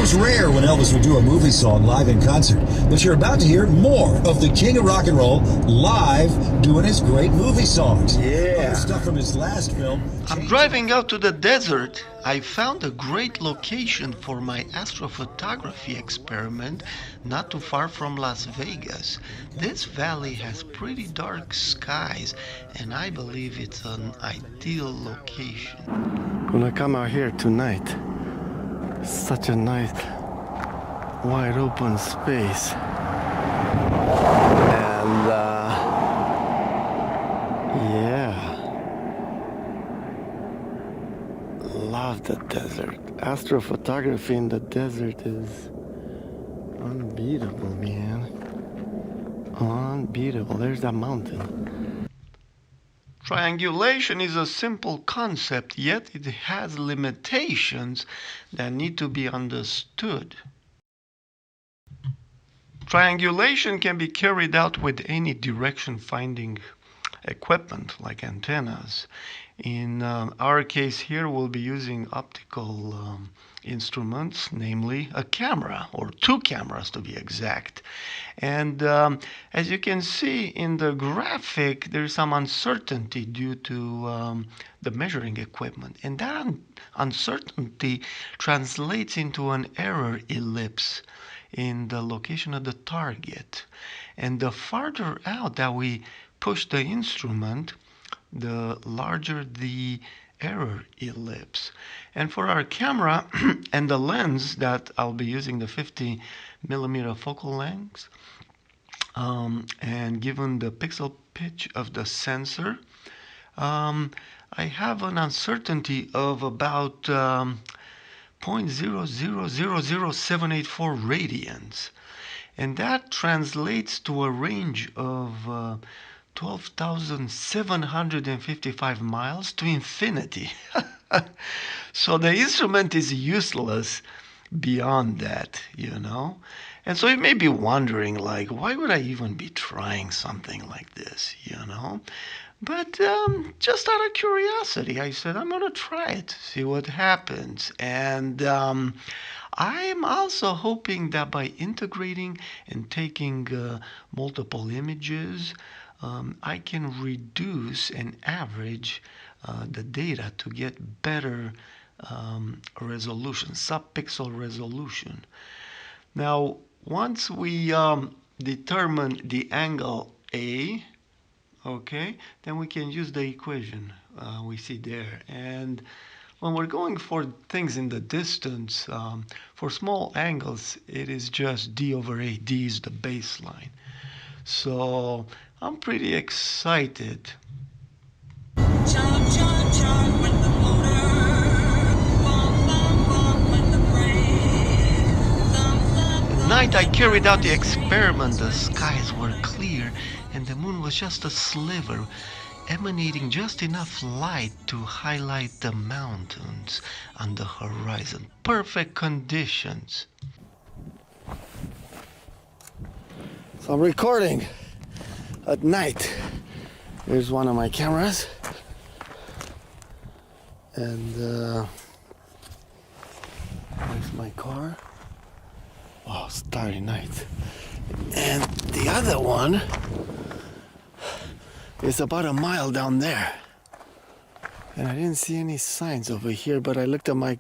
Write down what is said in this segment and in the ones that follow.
was rare when Elvis would do a movie song live in concert, but you're about to hear more of the king of rock and roll live doing his great movie songs. Other stuff from his last film. I'm driving out to the desert. I found a great location for my astrophotography experiment not too far from Las Vegas. This valley has pretty dark skies, and I believe it's an ideal location. When I come out here tonight, such a nice wide open space, and yeah, love the desert. Astrophotography in the desert is unbeatable, man. Unbeatable. There's that mountain. Triangulation is a simple concept, yet it has limitations that need to be understood. Triangulation can be carried out with any direction-finding equipment like antennas. In our case here, we'll be using optical instruments, namely a camera, or two cameras to be exact. And as you can see in the graphic, there's some uncertainty due to the measuring equipment. And that uncertainty translates into an error ellipse in the location of the target. And the farther out that we push the instrument, the larger the error ellipse. And for our camera and the lens that I'll be using, the 50mm focal length, and given the pixel pitch of the sensor, I have an uncertainty of about 0.0000784 radians, and that translates to a range of 12,755 miles to infinity. So the instrument is useless beyond that, you know. And so you may be wondering, like, why would I even be trying something like this, you know? But just out of curiosity, I said, I'm going to try it, see what happens. And I'm also hoping that by integrating and taking multiple images, I can reduce and average the data to get better resolution, sub-pixel resolution. Now, once we determine the angle A, okay, then we can use the equation we see there. And when we're going for things in the distance, for small angles, it is just d over a. D is the baseline. So I'm pretty excited. At night I carried out the experiment. The skies were clear and the moon was just a sliver, emanating just enough light to highlight the mountains on the horizon. Perfect conditions. So I'm recording at night. Here's one of my cameras, and there's my car. Oh, starry night. And the other one is about a mile down there, and I didn't see any signs over here, but I looked at my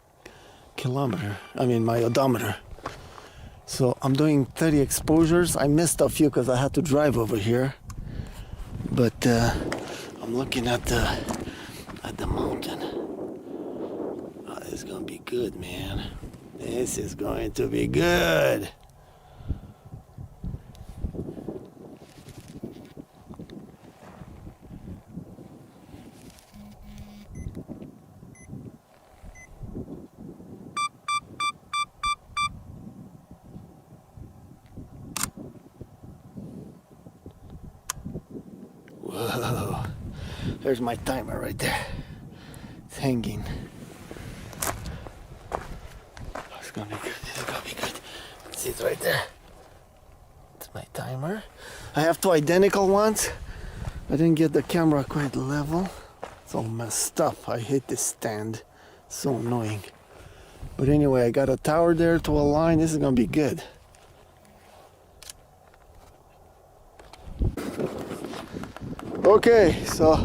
my odometer. So I'm doing 30 exposures. I missed a few because I had to drive over here, but I'm looking at the mountain. Oh, this is gonna be good, man. This is going to be good. Whoa, there's my timer right there. It's hanging. Oh, it's gonna be good. It's gonna be good. See, it's right there. It's my timer. I have two identical ones. I didn't get the camera quite level. It's all messed up. I hate this stand. So annoying. But anyway, I got a tower there to align. This is gonna be good. Okay, so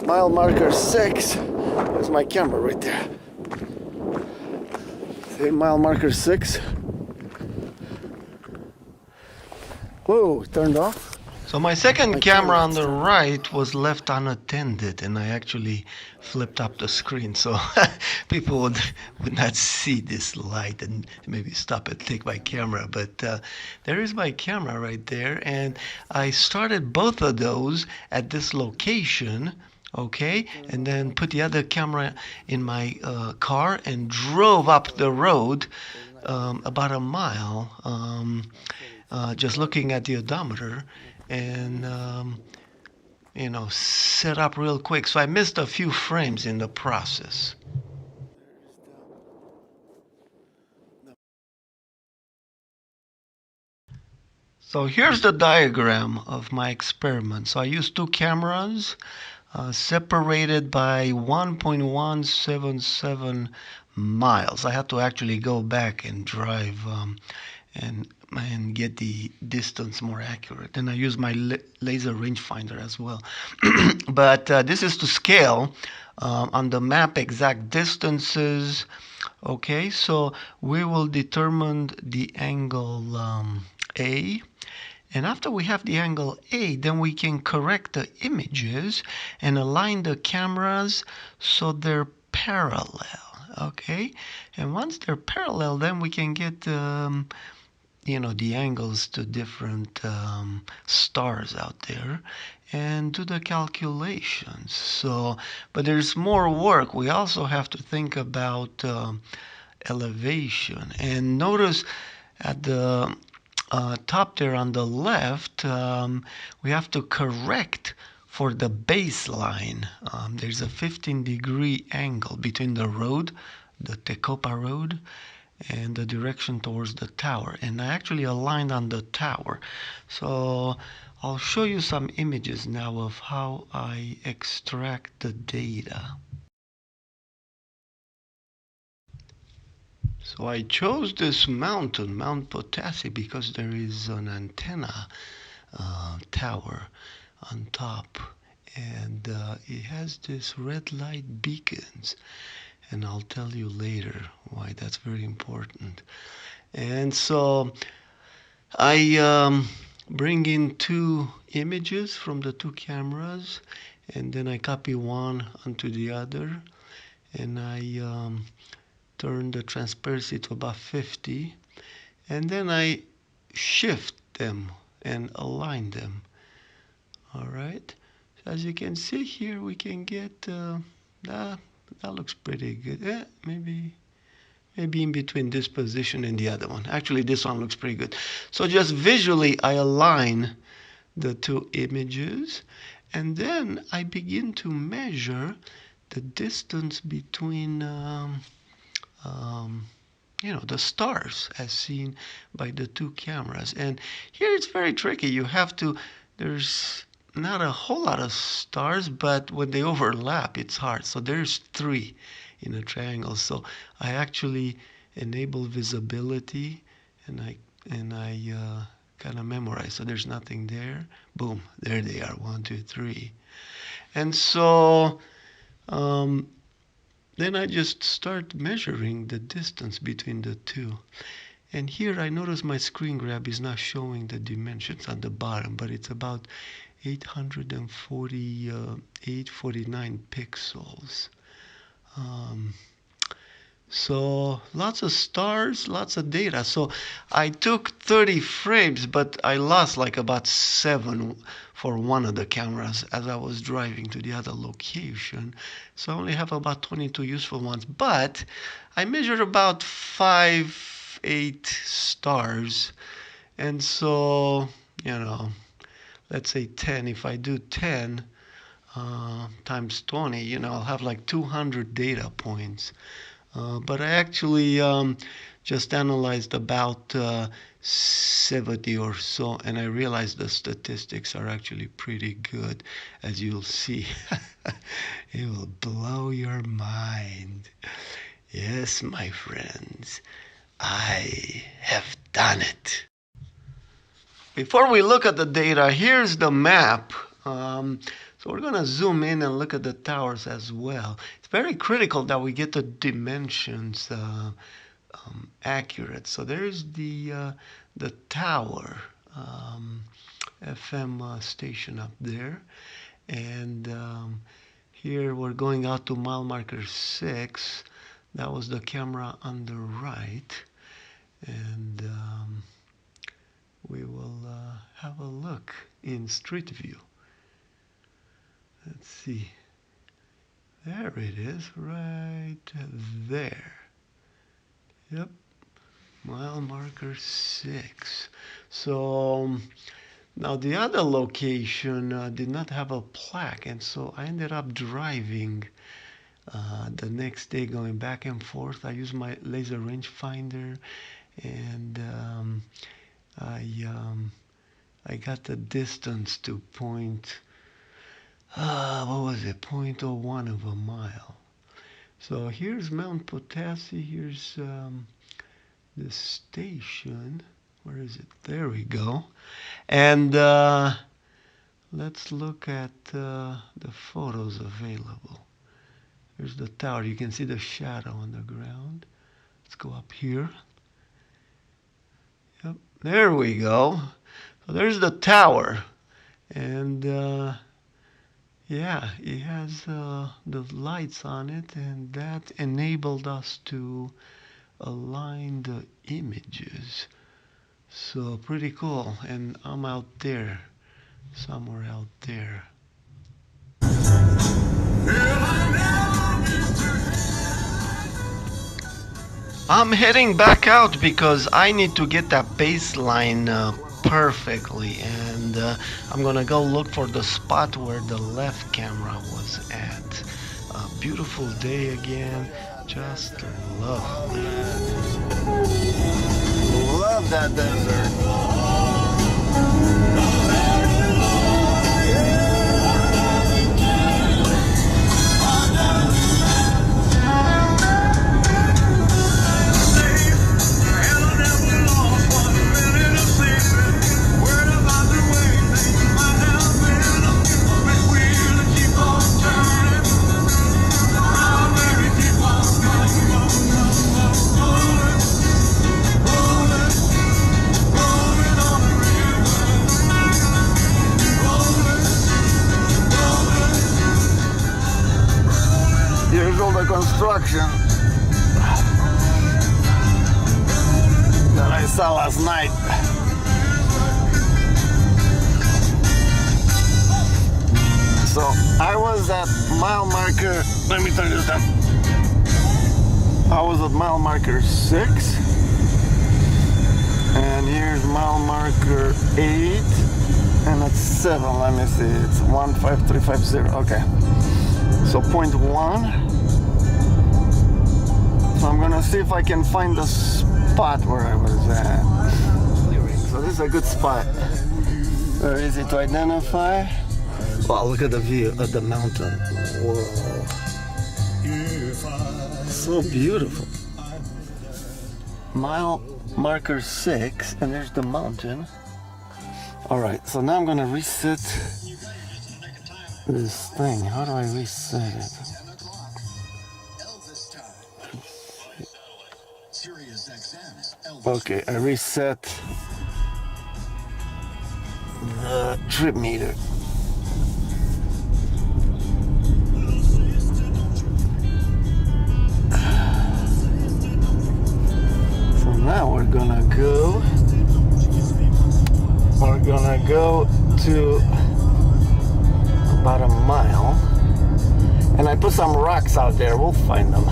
mile marker 6. There's my camera right there. See, mile marker 6. Whoa, turned off. So my second My camera camera on the is turned right was left unattended, and I actually flipped up the screen so people would not see this light and maybe stop and take my camera. But there is my camera right there, and I started both of those at this location, okay, and then put the other camera in my car and drove up the road about a mile, just looking at the odometer, and set up real quick. So I missed a few frames in the process. So here's the diagram of my experiment. So I used two cameras separated by 1.177 miles. I had to actually go back and drive and get the distance more accurate. And I use my laser rangefinder as well. But this is to scale on the map exact distances. Okay, so we will determine the angle A. And after we have the angle A, then we can correct the images and align the cameras so they're parallel. Okay, and once they're parallel, then we can get the angles to different stars out there and do the calculations. So, but there's more work. We also have to think about elevation. And notice at the top there on the left, we have to correct for the baseline. There's a 15-degree angle between the road, the Tecopa Road, and the direction towards the tower. And I actually aligned on the tower. So I'll show you some images now of how I extract the data. So I chose this mountain, Mount Potassi, because there is an antenna tower on top, and it has this red light beacons, and I'll tell you later why that's very important. And so I bring in two images from the two cameras, and then I copy one onto the other, and I turn the transparency to about 50, and then I shift them and align them. All right, as you can see here, we can get that looks pretty good. Maybe in between this position and the other one. Actually, this one looks pretty good. So just visually, I align the two images, and then I begin to measure the distance between the stars as seen by the two cameras. And here it's very tricky. There's not a whole lot of stars, but when they overlap, it's hard. So there's 3 in a triangle. So I actually enable visibility, and I kind of memorize. So there's nothing there. Boom, there they are. 1, 2, 3. And so then I just start measuring the distance between the two. And here I notice my screen grab is not showing the dimensions at the bottom, but it's about 849 pixels. So lots of stars, lots of data. So I took 30 frames, but I lost like about 7 for one of the cameras as I was driving to the other location. So I only have about 22 useful ones. But I measured about 8 stars. And so, let's say 10. If I do 10 times 20, I'll have like 200 data points. But I actually just analyzed about 70 or so, and I realized the statistics are actually pretty good, as you'll see. It will blow your mind. Yes, my friends, I have done it. Before we look at the data, here's the map. So we're going to zoom in and look at the towers as well. It's very critical that we get the dimensions accurate. So there's the tower FM station up there, and here we're going out to mile marker 6. That was the camera on the right, and we will have a look in Street View. Let's see. There it is, right there. Yep, mile marker 6. So now the other location did not have a plaque, and so I ended up driving the next day, going back and forth. I used my laser rangefinder, and I got the distance to what was it, 0.01 of a mile. So here's Mount Potassi, here's the station. Where is it? There we go. And let's look at the photos available. Here's the tower. You can see the shadow on the ground. Let's go up here. Yep, there we go. So there's the tower. And yeah, it has the lights on it, and that enabled us to align the images. So pretty cool. And I'm out there, somewhere out there. I'm heading back out because I need to get that baseline perfectly, and I'm gonna go look for the spot where the left camera was at. A beautiful day again, just lovely. Love that desert. Here's all the construction that I saw last night. So I was at mile marker, let me turn this down. I was at mile marker 6, and here's mile marker 8, and it's 7, let me see, it's 15350, okay. So 0.1. So I'm gonna see if I can find the spot where I was at. So this is a good spot. Very easy to identify. Wow, look at the view of the mountain. Whoa. So beautiful. Mile marker 6, and there's the mountain. Alright, so now I'm gonna reset this thing. How do I reset it? Okay, I reset the trip meter. So now we're gonna go to about a mile, and I put some rocks out there. We'll find them.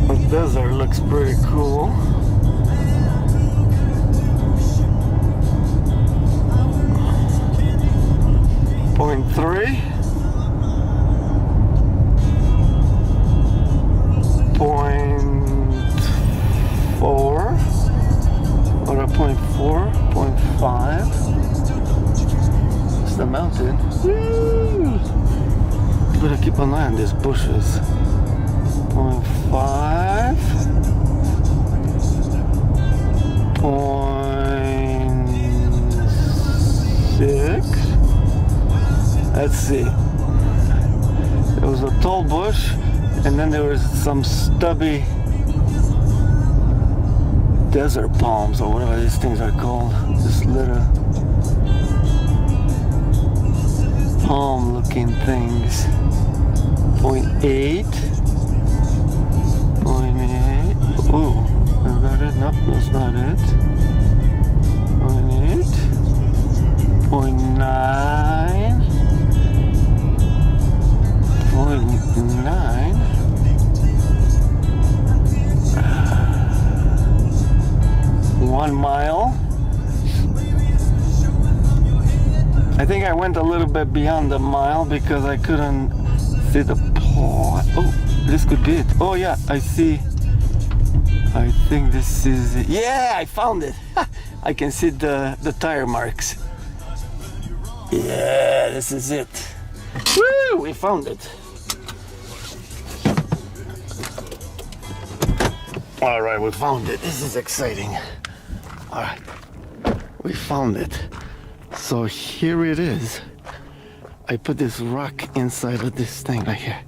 The desert looks pretty cool. Point 3. Point 4. Or a point 4. Point 5. It's the mountain. Woo! Better keep an eye on these bushes. 0.5. 0.6. Let's see. There was a tall bush, and then there was some stubby desert palms, or whatever these things are called. This little palm-looking things. 0.8. 0.8. Ooh, is that it? Nope, that's not it. 0.8. 0.9. 0.9. 1 mile. I think I went a little bit beyond the mile because I couldn't see the plot. Oh, this could be it. Oh yeah, I see. I think this is it. Yeah, I found it. I can see the tire marks. Yeah, this is it. Woo, we found it. All right, we found it. This is exciting. All right, we found it. So here it is. I put this rock inside of this thing right here,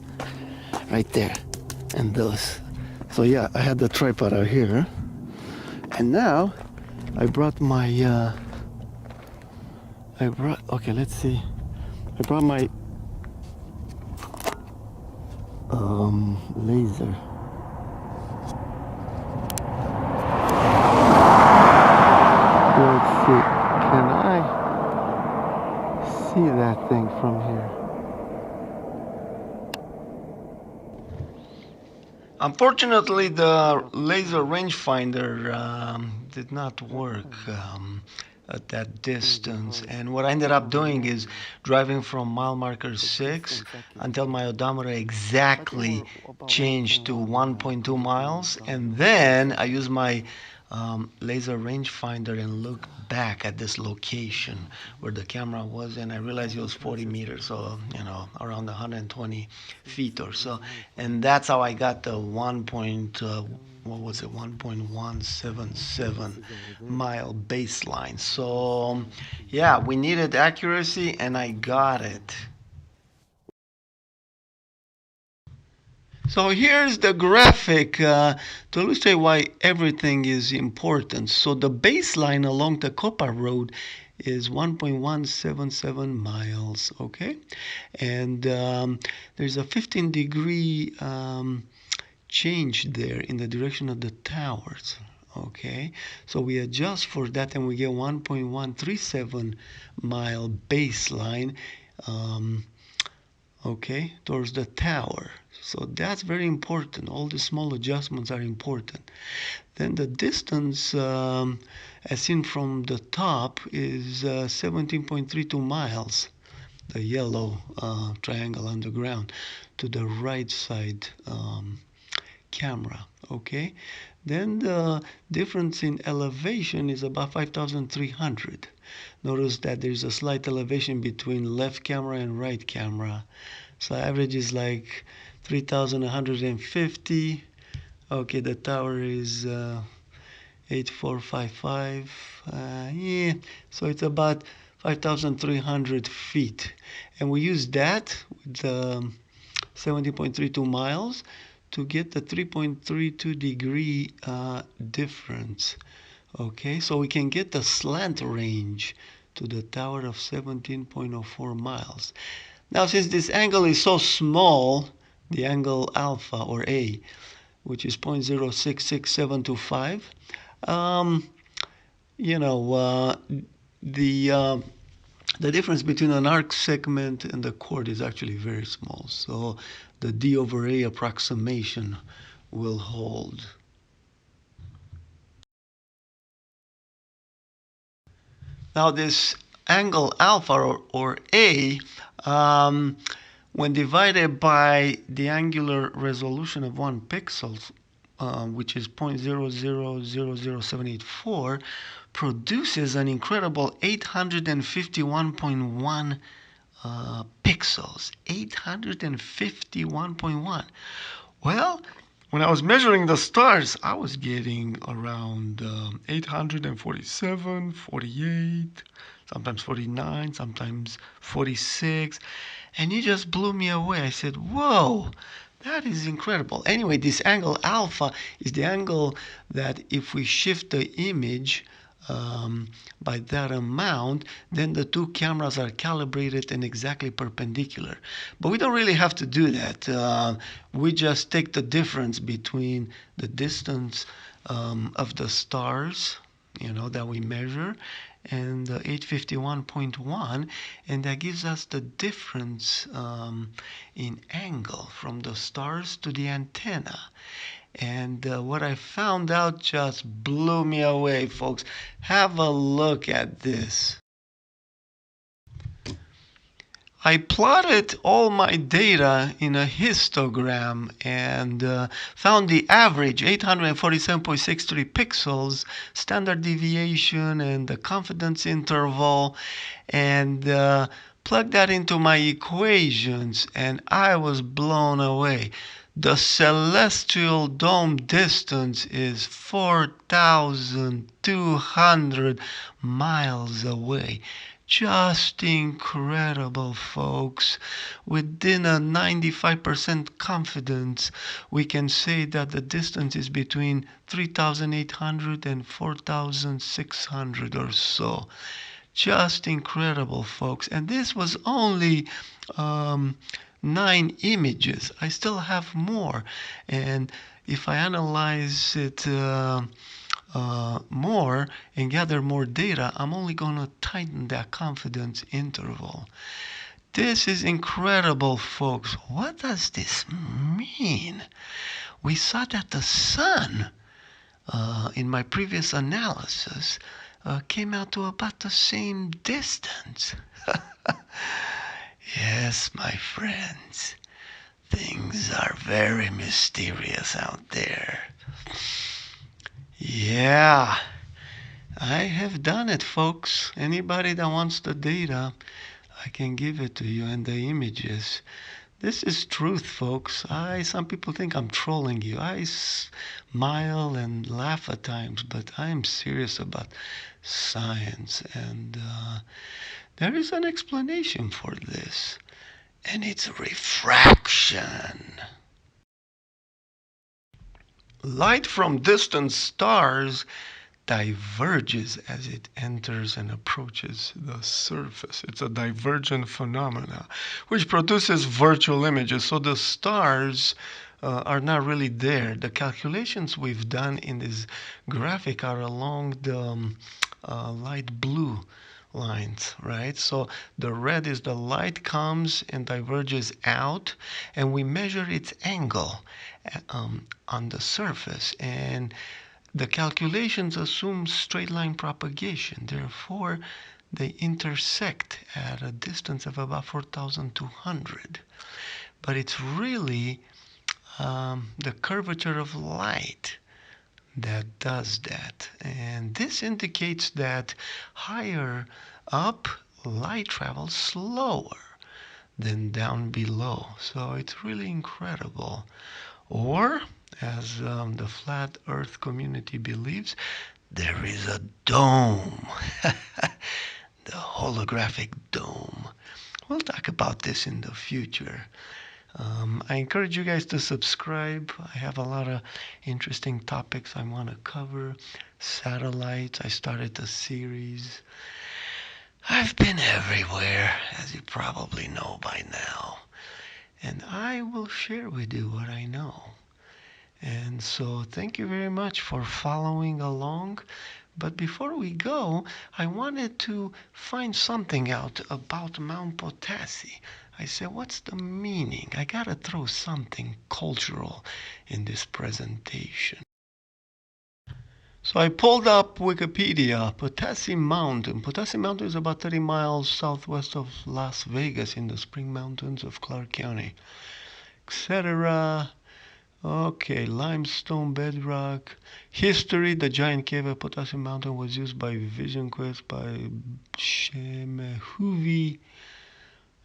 right there, and those. So yeah, I had the tripod out here, and now I brought my. Okay, let's see. I brought my laser. Let's see. Can I see that thing from here? Unfortunately, the laser rangefinder did not work at that distance, and what I ended up doing is driving from mile marker 6 until my odometer exactly changed to 1.2 miles, and then I used my laser rangefinder and looked back at this location where the camera was, and I realized it was 40 meters, so around 120 feet or so, and that's how I got the 1.177 mile baseline. So yeah, we needed accuracy, and I got it. So here's the graphic to illustrate why everything is important. So the baseline along the Copa Road is 1.177 miles, okay? And there's a 15-degree change there in the direction of the towers, okay? So we adjust for that and we get 1.137 mile baseline, okay, towards the tower. So that's very important. All the small adjustments are important. Then the distance, as seen from the top, is 17.32 miles, the yellow triangle on the ground, to the right side camera, okay? Then the difference in elevation is about 5,300. Notice that there's a slight elevation between left camera and right camera. So average is like 3,150. Okay, the tower is 8455. Yeah, so it's about 5,300 feet. And we use that with 70.32 miles to get the 3.32 degree difference. Okay, so we can get the slant range to the tower of 17.04 miles. Now, since this angle is so small, the angle alpha or A, which is 0.066725, the difference between an arc segment and the chord is actually very small. So the D over A approximation will hold. Now this angle alpha or A, when divided by the angular resolution of 1 pixel, which is 0.0000784, produces an incredible 851.1 pixels, 851.1. Well, when I was measuring the stars, I was getting around 847, 48, sometimes 49, sometimes 46, and it just blew me away. I said, whoa, that is incredible. Anyway, this angle alpha is the angle that if we shift the image by that amount, then the two cameras are calibrated and exactly perpendicular. But we don't really have to do that. We just take the difference between the distance of the stars, that we measure, and 851.1, and that gives us the difference in angle from the stars to the antenna. And what I found out just blew me away, folks. Have a look at this. I plotted all my data in a histogram and found the average 847.63 pixels, standard deviation, and the confidence interval, and plugged that into my equations, and I was blown away. The celestial dome distance is 4,200 miles away. Just incredible, folks. Within a 95% confidence, we can say that the distance is between 3,800 and 4,600 or so. Just incredible, folks. And this was only 9 images. I still have more. And if I analyze it more and gather more data, I'm only going to tighten that confidence interval. This is incredible, folks. What does this mean? We saw that the sun, in my previous analysis, came out to about the same distance. Yes, my friends, things are very mysterious out there. Yeah, I have done it, folks. Anybody that wants the data, I can give it to you, and the images. This is truth, folks. Some people think I'm trolling you. I smile and laugh at times, but I'm serious about science, and there is an explanation for this, and it's refraction. Light from distant stars diverges as it enters and approaches the surface. It's a divergent phenomena which produces virtual images. So the stars are not really there. The calculations we've done in this graphic are along the light blue lines, right? So the red is the light comes and diverges out, and we measure its angle on the surface, and the calculations assume straight line propagation. Therefore, they intersect at a distance of about 4,200. But it's really the curvature of light that does that. And this indicates that higher up, light travels slower than down below. So it's really incredible. Or, as the flat earth community believes, there is a dome. The holographic dome. We'll talk about this in the future. I encourage you guys to subscribe. I have a lot of interesting topics I want to cover. Satellites, I started a series. I've been everywhere, as you probably know by now. And I will share with you what I know. And so thank you very much for following along. But before we go, I wanted to find something out about Mount Potassi. I said, what's the meaning? I gotta throw something cultural in this presentation. So I pulled up Wikipedia, Potassi Mountain. Potassi Mountain is about 30 miles southwest of Las Vegas in the Spring Mountains of Clark County, etc. Okay, limestone bedrock. History, the giant cave at Potassi Mountain was used by Vision Quest by Shemehuvi.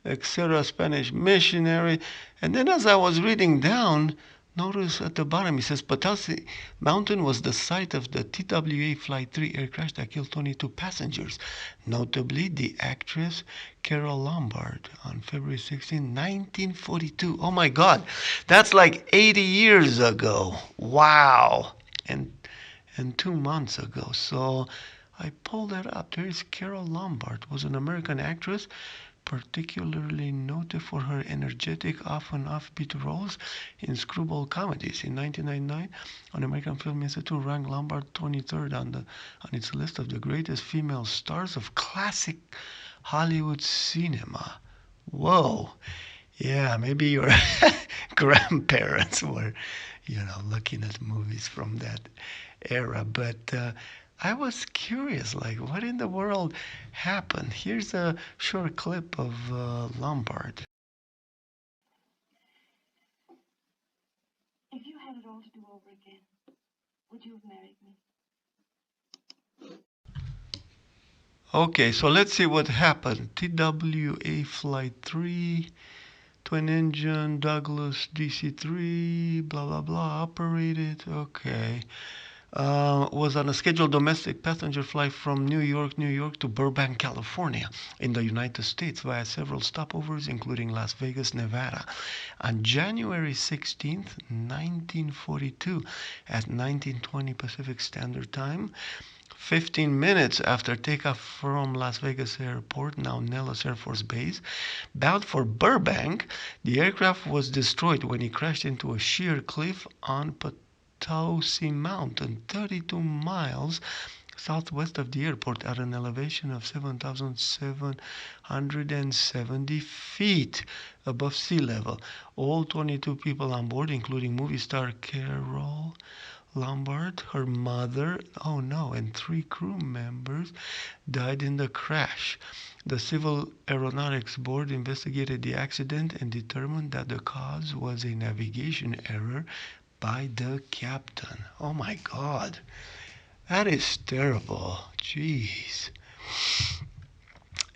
etc., Spanish missionary. And then as I was reading down, notice at the bottom it says Potosi Mountain was the site of the TWA Flight 3 air crash that killed 22 passengers, notably the actress Carol Lombard on February 16, 1942. Oh my God, that's like 80 years ago. Wow. And 2 months ago. So I pulled that up. There is Carol Lombard, was an American actress, particularly noted for her energetic, often offbeat roles in screwball comedies. In 1999, an American Film Institute ranked Lombard 23rd on its list of the greatest female stars of classic Hollywood cinema. Whoa. Yeah, maybe your grandparents were, looking at movies from that era. But I was curious, like, what in the world happened? Here's a short clip of Lombard. If you had it all to do over again, would you have married me? Okay, so let's see what happened. TWA Flight 3, twin engine, Douglas DC-3, blah, blah, blah, operated. Okay. Was on a scheduled domestic passenger flight from New York to Burbank, California, in the United States via several stopovers, including Las Vegas, Nevada. On January 16th, 1942, at 19:20 Pacific Standard Time, 15 minutes after takeoff from Las Vegas Airport, now Nellis Air Force Base, bound for Burbank, the aircraft was destroyed when it crashed into a sheer cliff on Potosi Mountain, 32 miles southwest of the airport at an elevation of 7,770 feet above sea level. All 22 people on board, including movie star Carol Lombard, her mother, and 3 crew members died in the crash. The Civil Aeronautics Board investigated the accident and determined that the cause was a navigation error by the captain. Oh my God, that is terrible. Jeez.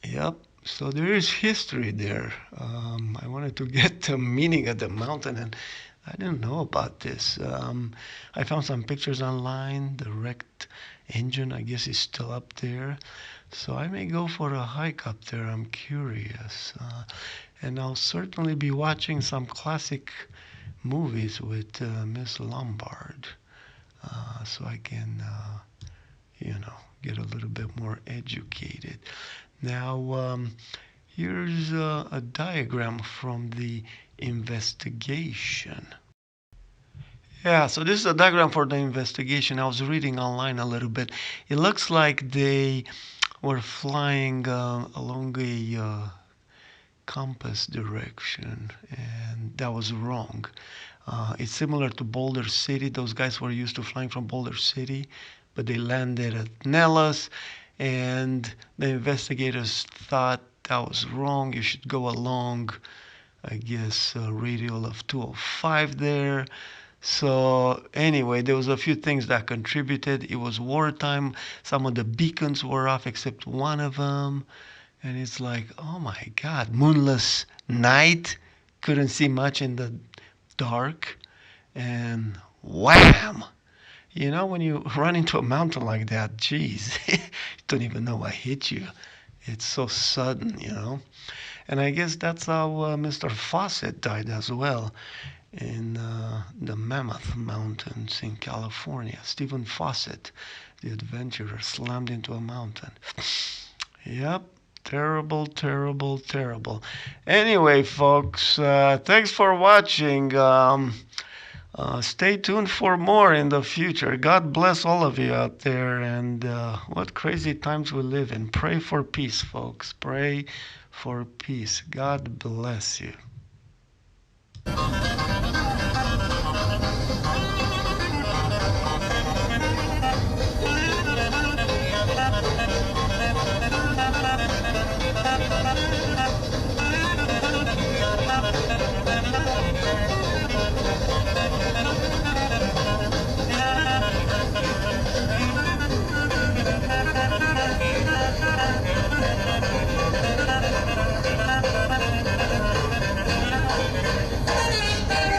Yep. So there is history there. I wanted to get the meaning of the mountain, and I didn't know about this. I found some pictures online. The wrecked engine, I guess, is still up there. So I may go for a hike up there. I'm curious. And I'll certainly be watching some classic movies with Miss Lombard. So I can, get a little bit more educated. Now, here's a diagram from the investigation. Yeah, so this is a diagram for the investigation. I was reading online a little bit. It looks like they were flying along a compass direction, and that was wrong. It's similar to Boulder City. Those guys were used to flying from Boulder City, but they landed at Nellis, and the investigators thought that was wrong. You should go along, I guess, radial of 205 there. So anyway, there was a few things that contributed. It was wartime. Some of the beacons were off except one of them. And it's like, oh my God, moonless night. Couldn't see much in the dark. And wham! When you run into a mountain like that, geez, you don't even know what hit you. It's so sudden, And I guess that's how Mr. Fawcett died as well, in the Mammoth Mountains in California. Stephen Fawcett, the adventurer, slammed into a mountain. Yep. Terrible, terrible, terrible. Anyway, folks, thanks for watching. Stay tuned for more in the future. God bless all of you out there. And what crazy times we live in. Pray for peace, folks. Pray for peace. God bless you.